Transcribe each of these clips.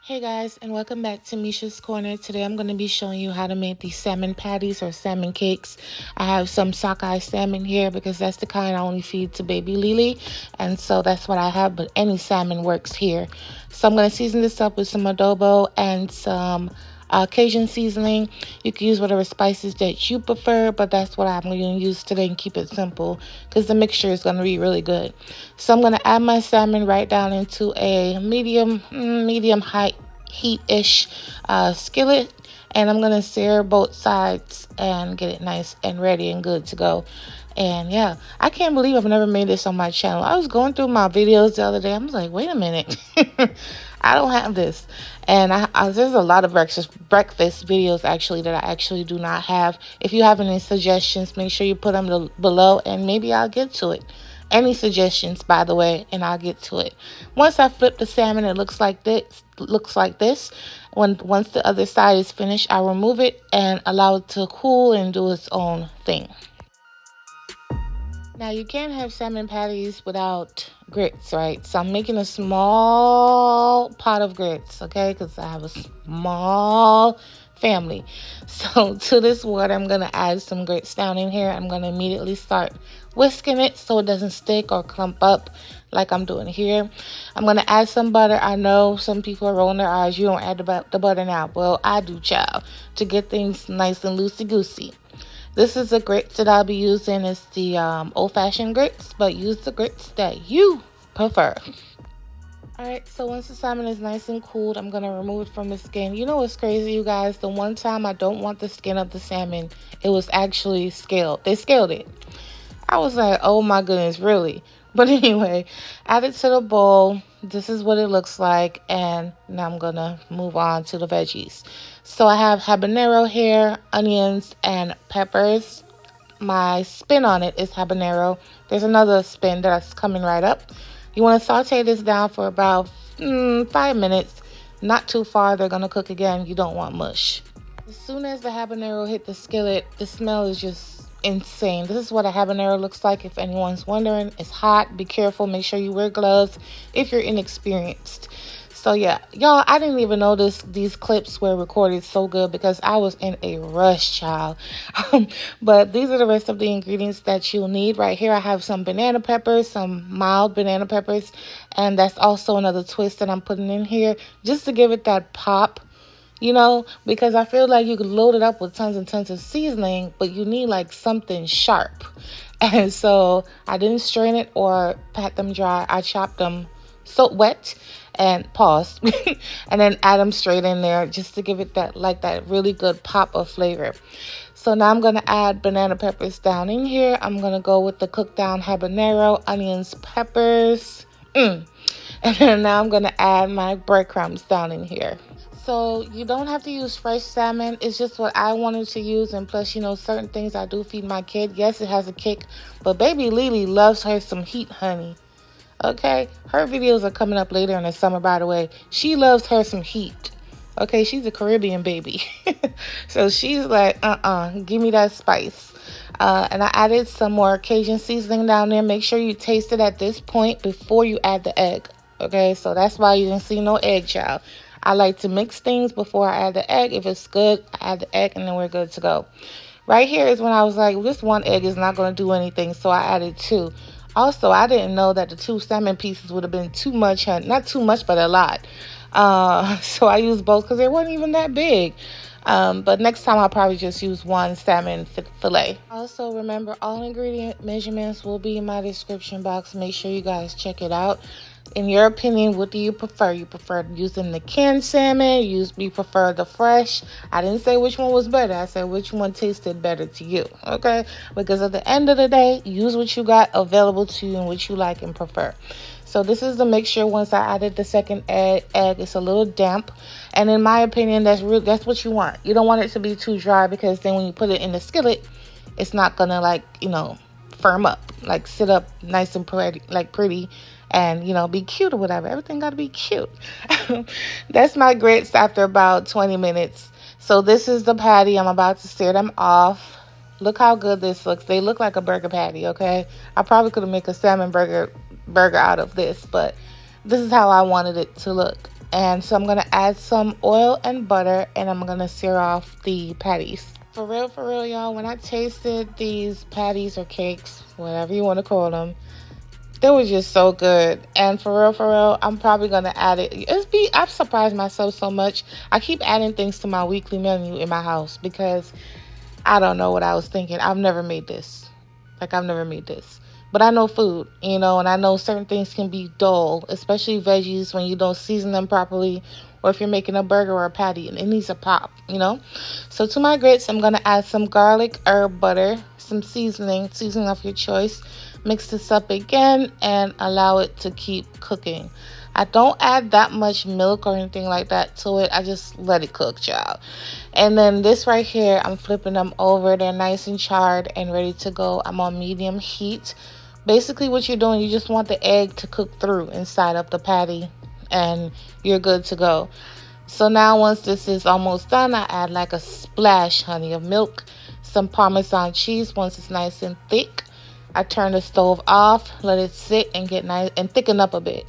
Hey guys, and welcome back to Misha's Corner. Today I'm going to be showing you how to make these salmon patties or salmon cakes. I have some sockeye salmon here because that's the kind I only feed to baby Lily, and so that's what I have, but any salmon works here. So I'm going to season this up with some adobo and some Cajun seasoning. You can use whatever spices that you prefer, but that's what I'm going to use today and keep it simple because the mixture is going to be really good. So I'm going to add my salmon right down into a medium high heat-ish skillet, and I'm going to sear both sides and get it nice and ready and good to go. And yeah, I can't believe I've never made this on my channel. I was going through my videos the other day. I was like, wait a minute. I don't have this. And there's a lot of breakfast videos actually that I actually do not have. If you have any suggestions, make sure you put them below and maybe I'll get to it. Any suggestions, by the way, and I'll get to it. Once I flip the salmon, it looks like this. Once the other side is finished, I'll remove it and allow it to cool and do its own thing. Now, you can't have salmon patties without grits, right? So I'm making a small pot of grits, okay? Because I have a small family. So to this water, I'm going to add some grits down in here. I'm going to immediately start whisking it so it doesn't stick or clump up like I'm doing here. I'm going to add some butter. I know some people are rolling their eyes. You don't add the butter now. Well, I do, child, to get things nice and loosey-goosey. This is the grits that I'll be using. It's the old-fashioned grits, but use the grits that you prefer. Alright, so once the salmon is nice and cooled, I'm going to remove it from the skin. You know what's crazy, you guys? The one time I don't want the skin of the salmon, it was actually scaled. They scaled it. I was like, oh my goodness, really? But anyway, add it to the bowl. This is what it looks like. And now I'm going to move on to the veggies. So I have habanero here, onions, and peppers. My spin on it is habanero. There's another spin that's coming right up. You want to saute this down for about 5 minutes. Not too far. They're going to cook again. You don't want mush. As soon as the habanero hit the skillet, the smell is just insane. This is what a habanero looks like, if anyone's wondering. It's hot. Be careful. Make sure you wear gloves if you're inexperienced. So yeah, y'all, I didn't even know these clips were recorded so good because I was in a rush, child. But these are the rest of the ingredients that you'll need. Right here I have some banana peppers, some mild banana peppers, and that's also another twist that I'm putting in here just to give it that pop. You know, because I feel like you could load it up with tons and tons of seasoning, but you need like something sharp. And so I didn't strain it or pat them dry. I chopped them so wet and paused and then add them straight in there just to give it that really good pop of flavor. So now I'm going to add banana peppers down in here. I'm going to go with the cooked down habanero, onions, peppers. And then now I'm going to add my breadcrumbs down in here. So you don't have to use fresh salmon. It's just what I wanted to use. And plus, you know, certain things I do feed my kid. Yes, it has a kick. But baby Lily loves her some heat, honey. Okay? Her videos are coming up later in the summer, by the way. She loves her some heat. Okay? She's a Caribbean baby. So she's like, give me that spice. And I added some more Cajun seasoning down there. Make sure you taste it at this point before you add the egg. Okay? So that's why you didn't see no egg, child. I like to mix things before I add the egg. If it's good, I add the egg and then we're good to go. Right here is when I was like, this one egg is not going to do anything, so I added 2. Also, I didn't know that the 2 salmon pieces would have been too much, not too much, but a lot. So I used both because they weren't even that big. But next time I'll probably just use 1 salmon fillet. Also, remember, all ingredient measurements will be in my description box. Make sure you guys check it out. In your opinion, what do you prefer? You prefer using the canned salmon? You prefer the fresh? I didn't say which one was better. I said which one tasted better to you, okay? Because at the end of the day, use what you got available to you and what you like and prefer. So this is the mixture. Once I added the second egg, it's a little damp. And in my opinion, that's what you want. You don't want it to be too dry because then when you put it in the skillet, it's not going to, like, you know, firm up. Like, sit up nice and pretty. And, you know, be cute or whatever. Everything got to be cute. That's my grits after about 20 minutes. So this is the patty. I'm about to sear them off. Look how good this looks. They look like a burger patty, okay? I probably could have made a salmon burger out of this, but this is how I wanted it to look. And so I'm going to add some oil and butter, and I'm going to sear off the patties. For real, y'all, when I tasted these patties or cakes, whatever you want to call them, they were just so good. And for real, I'm probably going to add it. I've surprised myself so much. I keep adding things to my weekly menu in my house because I don't know what I was thinking. I've never made this. I've never made this. But I know food, and I know certain things can be dull, especially veggies when you don't season them properly, or if you're making a burger or a patty, and it needs a pop. So to my grits, I'm going to add some garlic, herb butter, some seasoning of your choice. Mix this up again and allow it to keep cooking. I don't add that much milk or anything like that to it. I just let it cook, child. And then this right here, I'm flipping them over. They're nice and charred and ready to go. I'm on medium heat. Basically, what you're doing, you just want the egg to cook through inside of the patty, and you're good to go. So now once this is almost done, I add like a splash, honey, of milk, some Parmesan cheese once it's nice and thick. I turn the stove off, let it sit and get nice and thicken up a bit.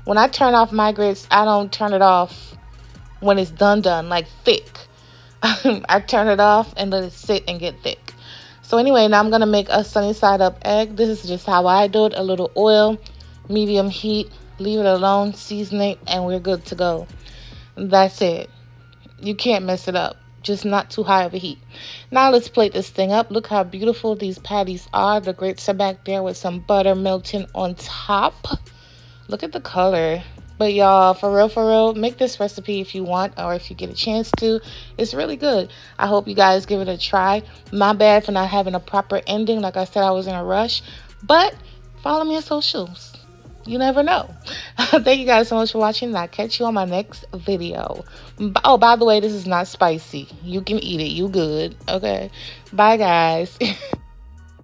When I turn off my grits, I don't turn it off when it's done, like thick. I turn it off and let it sit and get thick. So anyway, now I'm going to make a sunny side up egg. This is just how I do it. A little oil, medium heat, leave it alone, season it, and we're good to go. That's it. You can't mess it up. Just not too high of a heat. Now let's plate this thing up. Look how beautiful these patties are. The grits are back there with some butter melting on top. Look at the color. But y'all, for real, make this recipe if you want, or if you get a chance to. It's really good. I hope you guys give it a try. My bad for not having a proper ending. Like I said, I was in a rush. But follow me on socials. You never know. Thank you guys so much for watching, and I'll catch you on my next video. Oh, by the way, this is not spicy. You can eat it. You good. Okay. Bye, guys.